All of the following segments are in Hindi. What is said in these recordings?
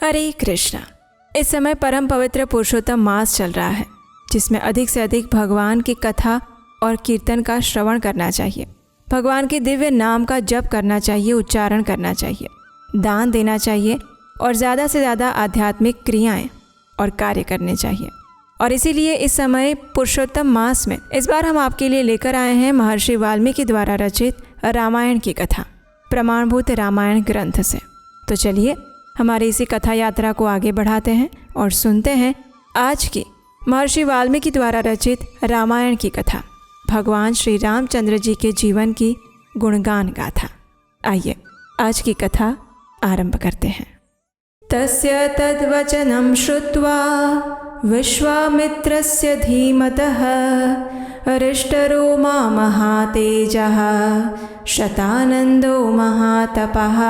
हरे कृष्णा। इस समय परम पवित्र पुरुषोत्तम मास चल रहा है, जिसमें अधिक से अधिक भगवान की कथा और कीर्तन का श्रवण करना चाहिए। भगवान के दिव्य नाम का जप करना चाहिए, उच्चारण करना चाहिए, दान देना चाहिए और ज़्यादा से ज़्यादा आध्यात्मिक क्रियाएं और कार्य करने चाहिए। और इसीलिए इस समय पुरुषोत्तम मास में इस बार हम आपके लिए लेकर आए हैं महर्षि वाल्मीकि द्वारा रचित रामायण की कथा, प्रमाणभूत रामायण ग्रंथ से। तो चलिए हमारी इसी कथा यात्रा को आगे बढ़ाते हैं और सुनते हैं आज की महर्षि वाल्मीकि द्वारा रचित रामायण की कथा, भगवान श्री रामचंद्र जी के जीवन की गुणगान गाथा। आइए आज की कथा आरंभ करते हैं। तस्य तद्वचनं श्रुत्वा विश्वामित्रस्य धीमतः हृष्टरोमा महातेजः शतानंदो महातपः।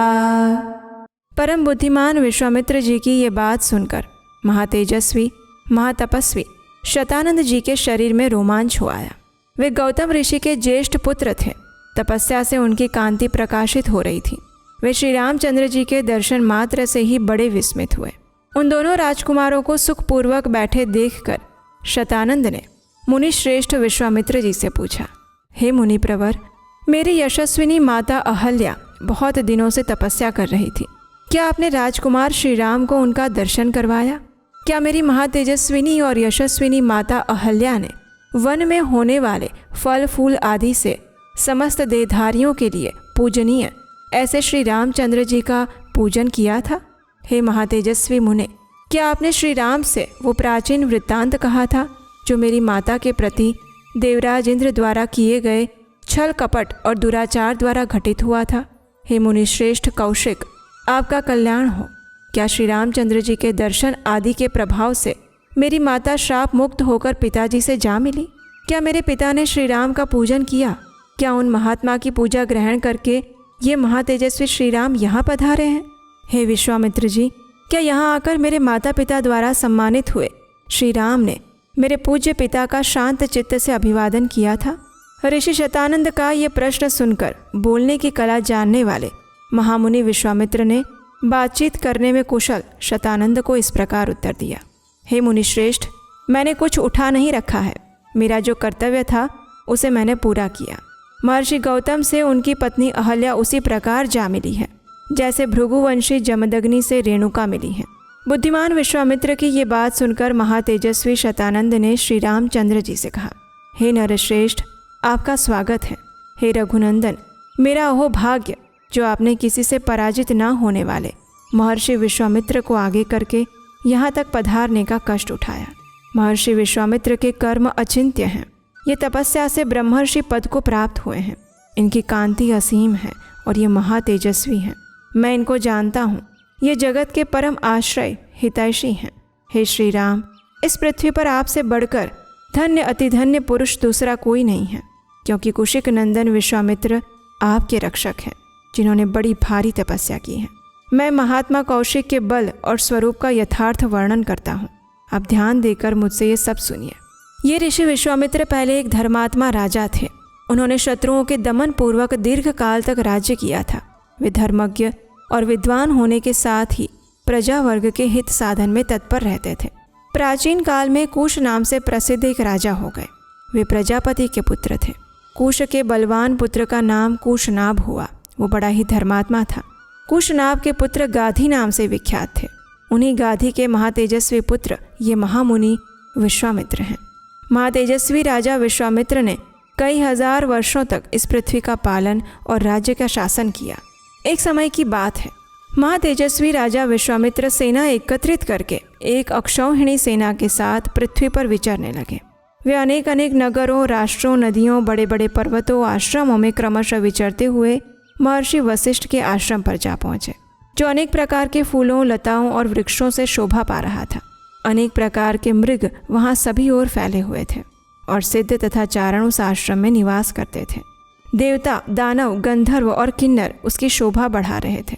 परम बुद्धिमान विश्वामित्र जी की ये बात सुनकर महातेजस्वी महातपस्वी शतानंद जी के शरीर में रोमांच हो आया। वे गौतम ऋषि के ज्येष्ठ पुत्र थे। तपस्या से उनकी कांति प्रकाशित हो रही थी। वे श्री रामचंद्र जी के दर्शन मात्र से ही बड़े विस्मित हुए। उन दोनों राजकुमारों को सुखपूर्वक बैठे देखकर शतानंद ने मुनि श्रेष्ठ विश्वामित्र जी से पूछा, हे मुनि प्रवर, मेरी यशस्विनी माता अहल्या बहुत दिनों से तपस्या कर रही थी। क्या आपने राजकुमार श्री राम को उनका दर्शन करवाया? क्या मेरी महातेजस्विनी और यशस्विनी माता अहल्या ने वन में होने वाले फल फूल आदि से समस्त देहधारियों के लिए पूजनीय ऐसे श्री रामचंद्र जी का पूजन किया था? हे महातेजस्वी मुने, क्या आपने श्री राम से वो प्राचीन वृत्तांत कहा था जो मेरी माता के प्रति देवराज इंद्र द्वारा किए गए छल कपट और दुराचार द्वारा घटित हुआ था? हे मुनि श्रेष्ठ कौशिक, आपका कल्याण हो। क्या श्री रामचंद्र जी के दर्शन आदि के प्रभाव से मेरी माता श्राप मुक्त होकर पिताजी से जा मिली? क्या मेरे पिता ने श्री राम का पूजन किया? क्या उन महात्मा की पूजा ग्रहण करके ये महातेजस्वी श्री राम यहाँ पधारे हैं? हे विश्वामित्र जी, क्या यहाँ आकर मेरे माता पिता द्वारा सम्मानित हुए श्री राम ने मेरे पूज्य पिता का शांत चित्त से अभिवादन किया था? ऋषि शतानंद का ये प्रश्न सुनकर बोलने की कला जानने वाले महामुनि विश्वामित्र ने बातचीत करने में कुशल शतानंद को इस प्रकार उत्तर दिया, हे मुनि श्रेष्ठ, मैंने कुछ उठा नहीं रखा है। मेरा जो कर्तव्य था उसे मैंने पूरा किया। महर्षि गौतम से उनकी पत्नी अहल्या उसी प्रकार जा मिली है जैसे भृगुवंशी जमदग्नि से रेणुका मिली है। बुद्धिमान विश्वामित्र की ये बात सुनकर महातेजस्वी शतानंद ने श्री रामचंद्र जी से कहा, हे नरश्रेष्ठ, आपका स्वागत है। हे रघुनंदन, मेरा ओह भाग्य जो आपने किसी से पराजित न होने वाले महर्षि विश्वामित्र को आगे करके यहाँ तक पधारने का कष्ट उठाया। महर्षि विश्वामित्र के कर्म अचिंत्य हैं। ये तपस्या से ब्रह्मर्षि पद को प्राप्त हुए हैं। इनकी कांति असीम है और ये महातेजस्वी हैं। मैं इनको जानता हूँ। ये जगत के परम आश्रय हितैषी हैं। हे श्री राम, इस पृथ्वी पर आपसे बढ़कर धन्य अतिधन्य पुरुष दूसरा कोई नहीं है, क्योंकि कुशिक नंदन विश्वामित्र आपके रक्षक हैं, जिन्होंने बड़ी भारी तपस्या की है। मैं महात्मा कौशिक के बल और स्वरूप का यथार्थ वर्णन करता हूँ। आप ध्यान देकर मुझसे ये सब सुनिए। ये ऋषि विश्वामित्र पहले एक धर्मात्मा राजा थे। उन्होंने शत्रुओं के दमन पूर्वक दीर्घ काल तक राज्य किया था। वे धर्मज्ञ और विद्वान होने के साथ ही प्रजा वर्ग के हित साधन में तत्पर रहते थे। प्राचीन काल में कुश नाम से प्रसिद्ध एक राजा हो गए। वे प्रजापति के पुत्र थे। कुश के बलवान पुत्र का नाम कुशनाभ हुआ। वो बड़ा ही धर्मात्मा था। कुशनाभ के पुत्र गाधी नाम से विख्यात थे। उन्हीं गाधी के महातेजस्वी पुत्र ये महामुनि विश्वामित्र हैं। महातेजस्वी राजा विश्वामित्र ने कई हजार वर्षों तक इस पृथ्वी का पालन और राज्य का शासन किया। एक समय की बात है, महातेजस्वी राजा विश्वामित्र सेना एकत्रित करके एक अक्षौहिणी सेना के साथ पृथ्वी पर विचरने लगे। वे अनेक अनेक नगरों, राष्ट्रों, नदियों, बड़े बड़े पर्वतों, आश्रमों में क्रमशः विचरते हुए महर्षि वशिष्ठ के आश्रम पर जा पहुँचे, जो अनेक प्रकार के फूलों, लताओं और वृक्षों से शोभा पा रहा था। अनेक प्रकार के मृग वहाँ सभी ओर फैले हुए थे और सिद्ध तथा चारण उस आश्रम में निवास करते थे। देवता, दानव, गंधर्व और किन्नर उसकी शोभा बढ़ा रहे थे।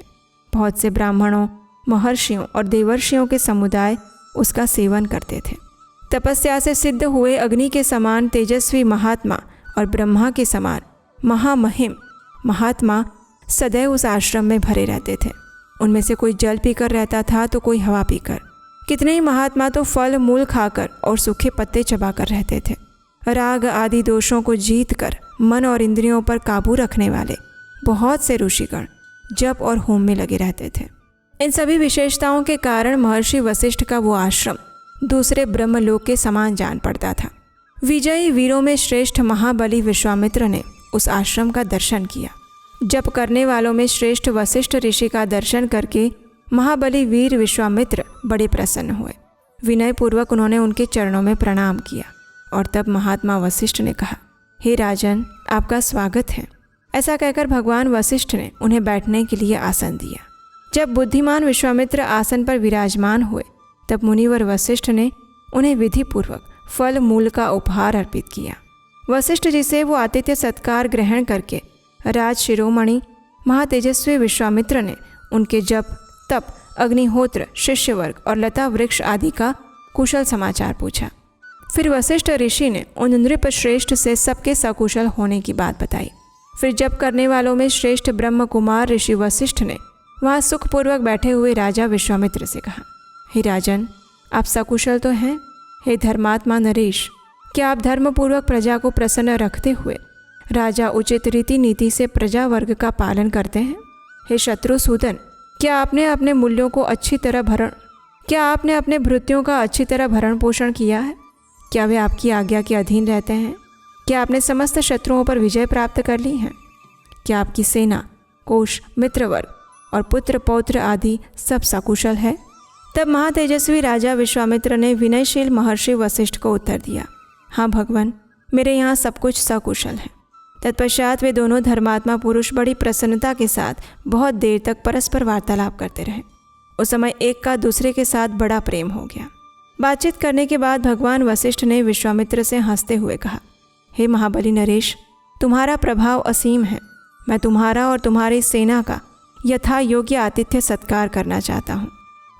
बहुत से ब्राह्मणों, महर्षियों और देवर्षियों के समुदाय उसका सेवन करते थे। तपस्या से सिद्ध हुए अग्नि के समान तेजस्वी महात्मा और ब्रह्मा के समान महामहिम महात्मा सदैव उस आश्रम में भरे रहते थे। उनमें से कोई जल पीकर रहता था तो कोई हवा पीकर। कितने ही महात्मा तो फल मूल खाकर और सूखे पत्ते चबाकर रहते थे। राग आदि दोषों को जीत कर मन और इंद्रियों पर काबू रखने वाले बहुत से ऋषिगण जप और होम में लगे रहते थे। इन सभी विशेषताओं के कारण महर्षि वशिष्ठ का वो आश्रम दूसरे ब्रह्मलोक के समान जान पड़ता था। विजयी वीरों में श्रेष्ठ महाबली विश्वामित्र ने उस आश्रम का दर्शन किया। जप करने वालों में श्रेष्ठ वशिष्ठ ऋषि का दर्शन करके महाबली वीर विश्वामित्र बड़े प्रसन्न हुए। विनयपूर्वक उन्होंने उनके चरणों में प्रणाम किया और तब महात्मा वशिष्ठ ने कहा, हे राजन, आपका स्वागत है। ऐसा कहकर भगवान वशिष्ठ ने उन्हें बैठने के लिए आसन दिया। जब बुद्धिमान विश्वामित्र आसन पर विराजमान हुए तब मुनिवर वशिष्ठ ने उन्हें विधिपूर्वक फल मूल का उपहार अर्पित किया। वशिष्ठ जी से वो आतिथ्य सत्कार ग्रहण करके राज शिरोमणि महातेजस्वी विश्वामित्र ने उनके जप, तप, अग्निहोत्र, शिष्यवर्ग और लता वृक्ष आदि का कुशल समाचार पूछा। फिर वशिष्ठ ऋषि ने उन नृप श्रेष्ठ से सबके सकुशल होने की बात बताई। फिर जप करने वालों में श्रेष्ठ ब्रह्म कुमार ऋषि वशिष्ठ ने वहाँ सुखपूर्वक बैठे हुए राजा विश्वामित्र से कहा, हे राजन, आप सकुशल तो हैं? हे धर्मात्मा नरेश, क्या आप धर्मपूर्वक प्रजा को प्रसन्न रखते हुए राजा उचित रीति नीति से प्रजा वर्ग का पालन करते हैं? हे शत्रुसूदन, क्या आपने अपने मूल्यों को आपने अपने भृत्यों का अच्छी तरह भरण पोषण किया है? क्या वे आपकी आज्ञा के अधीन रहते हैं? क्या आपने समस्त शत्रुओं पर विजय प्राप्त कर ली है? क्या आपकी सेना, कोश, मित्रवर्ग और पुत्र पौत्र आदि सब सकुशल है? तब महातेजस्वी राजा विश्वामित्र ने विनयशील महर्षि वशिष्ठ को उत्तर दिया, हाँ भगवान, मेरे यहाँ सब कुछ सकुशल है। तत्पश्चात वे दोनों धर्मात्मा पुरुष बड़ी प्रसन्नता के साथ बहुत देर तक परस्पर वार्तालाप करते रहे। उस समय एक का दूसरे के साथ बड़ा प्रेम हो गया। बातचीत करने के बाद भगवान वशिष्ठ ने विश्वामित्र से हंसते हुए कहा, हे महाबली नरेश, तुम्हारा प्रभाव असीम है। मैं तुम्हारा और तुम्हारी सेना का यथा योग्य आतिथ्य सत्कार करना चाहता हूँ।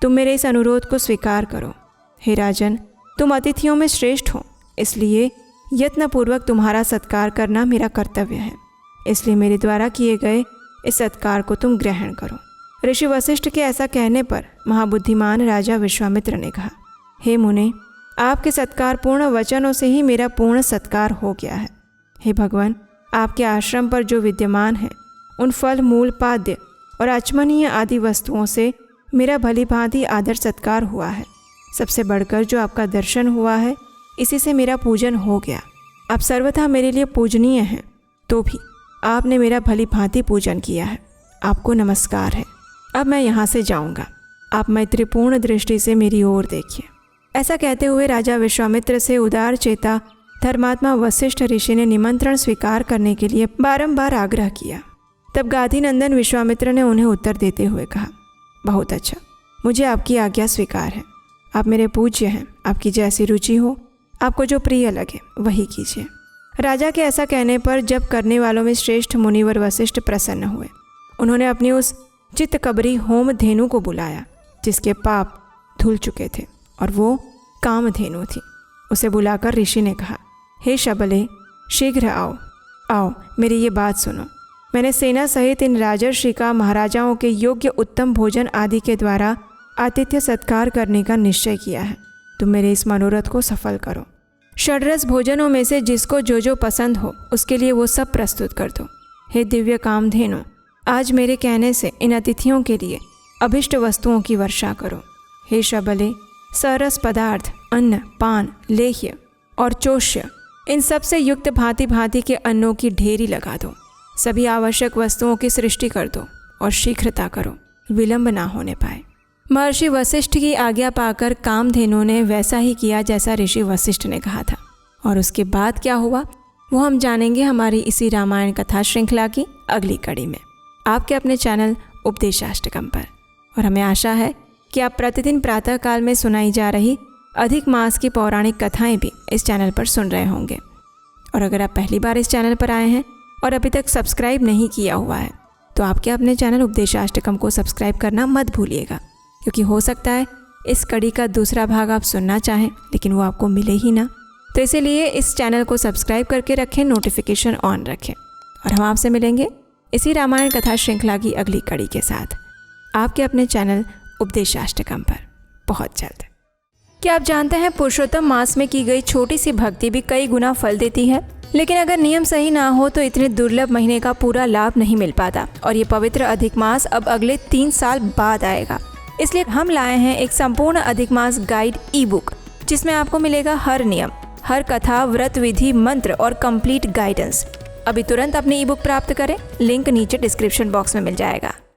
तुम मेरे इस अनुरोध को स्वीकार करो। हे राजन, तुम अतिथियों में श्रेष्ठ हो, इसलिए यत्नपूर्वक तुम्हारा सत्कार करना मेरा कर्तव्य है। इसलिए मेरे द्वारा किए गए इस सत्कार को तुम ग्रहण करो। ऋषि वशिष्ठ के ऐसा कहने पर महाबुद्धिमान राजा विश्वामित्र ने कहा, हे मुने, आपके सत्कारपूर्ण वचनों से ही मेरा पूर्ण सत्कार हो गया है। हे भगवान, आपके आश्रम पर जो विद्यमान है उन फल मूल पाद्य और आचमनीय आदि वस्तुओं से मेरा भली भांति आदर सत्कार हुआ है। सबसे बढ़कर जो आपका दर्शन हुआ है, इसी से मेरा पूजन हो गया। आप सर्वथा मेरे लिए पूजनीय हैं, तो भी आपने मेरा भली भांति पूजन किया है। आपको नमस्कार है। अब मैं यहाँ से जाऊँगा। आप मैत्रीपूर्ण दृष्टि से मेरी ओर देखिए। ऐसा कहते हुए राजा विश्वामित्र से उदार चेता धर्मात्मा वशिष्ठ ऋषि ने निमंत्रण स्वीकार करने के लिए बारंबार आग्रह किया। तब गादीनंदन विश्वामित्र ने उन्हें उत्तर देते हुए कहा, बहुत अच्छा, मुझे आपकी आज्ञा स्वीकार है। आप मेरे पूज्य हैं। आपकी जैसी रुचि हो, आपको जो प्रिय लगे वही कीजिए। राजा के ऐसा कहने पर जप करने वालों में श्रेष्ठ मुनिवर वशिष्ठ प्रसन्न हुए। उन्होंने अपनी उस चित्तकबरी होम धेनु को बुलाया जिसके पाप धुल चुके थे और वो कामधेनु थी। उसे बुलाकर ऋषि ने कहा, हे शबले, शीघ्र आओ, मेरी ये बात सुनो। मैंने सेना सहित इन राजर्षि का महाराजाओं के योग्य उत्तम भोजन आदि के द्वारा आतिथ्य सत्कार करने का निश्चय किया है। तुम मेरे इस मनोरथ को सफल करो। षड्रस भोजनों में से जिसको जो जो पसंद हो उसके लिए वो सब प्रस्तुत कर दो। हे दिव्य कामधेनु, आज मेरे कहने से इन अतिथियों के लिए अभिष्ट वस्तुओं की वर्षा करो। हे शबले, सरस पदार्थ, अन्न, पान, लेह्य और चोष्य, इन सब से युक्त भांति भांति के अन्नों की ढेरी लगा दो। सभी आवश्यक वस्तुओं की सृष्टि कर दो और शीघ्रता करो, विलंब ना होने पाए। महर्षि वशिष्ठ की आज्ञा पाकर कामधेनु ने वैसा ही किया जैसा ऋषि वशिष्ठ ने कहा था। और उसके बाद क्या हुआ वो हम जानेंगे हमारी इसी रामायण कथा श्रृंखला की अगली कड़ी में, आपके अपने चैनल उपदेशाष्टकम पर। और हमें आशा है कि आप प्रतिदिन प्रातःकाल में सुनाई जा रही अधिक मास की पौराणिक कथाएं भी इस चैनल पर सुन रहे होंगे। और अगर आप पहली बार इस चैनल पर आए हैं और अभी तक सब्सक्राइब नहीं किया हुआ है तो आपके अपने चैनल उपदेशाष्टकम को सब्सक्राइब करना मत भूलिएगा, क्योंकि हो सकता है इस कड़ी का दूसरा भाग आप सुनना चाहें लेकिन वो आपको मिले ही ना। तो इसीलिए इस चैनल को सब्सक्राइब करके रखें, नोटिफिकेशन ऑन रखें। और हम आपसे मिलेंगे इसी रामायण कथा श्रृंखला की अगली कड़ी के साथ। आपके अपने चैनल उपदेशाष्टकम पर बहुत जल्द। क्या आप जानते हैं पुरुषोत्तम मास में की गई छोटी सी भक्ति भी कई गुना फल देती है, लेकिन अगर नियम सही ना हो तो इतने दुर्लभ महीने का पूरा लाभ नहीं मिल पाता। और ये पवित्र अधिक मास अब अगले 3 साल बाद आएगा, इसलिए हम लाए हैं एक संपूर्ण अधिक मास गाइड ई बुक, जिसमें आपको मिलेगा हर नियम, हर कथा, व्रत विधि, मंत्र और कंप्लीट गाइडेंस। अभी तुरंत अपनी ई बुक प्राप्त करें, लिंक नीचे डिस्क्रिप्शन बॉक्स में मिल जाएगा।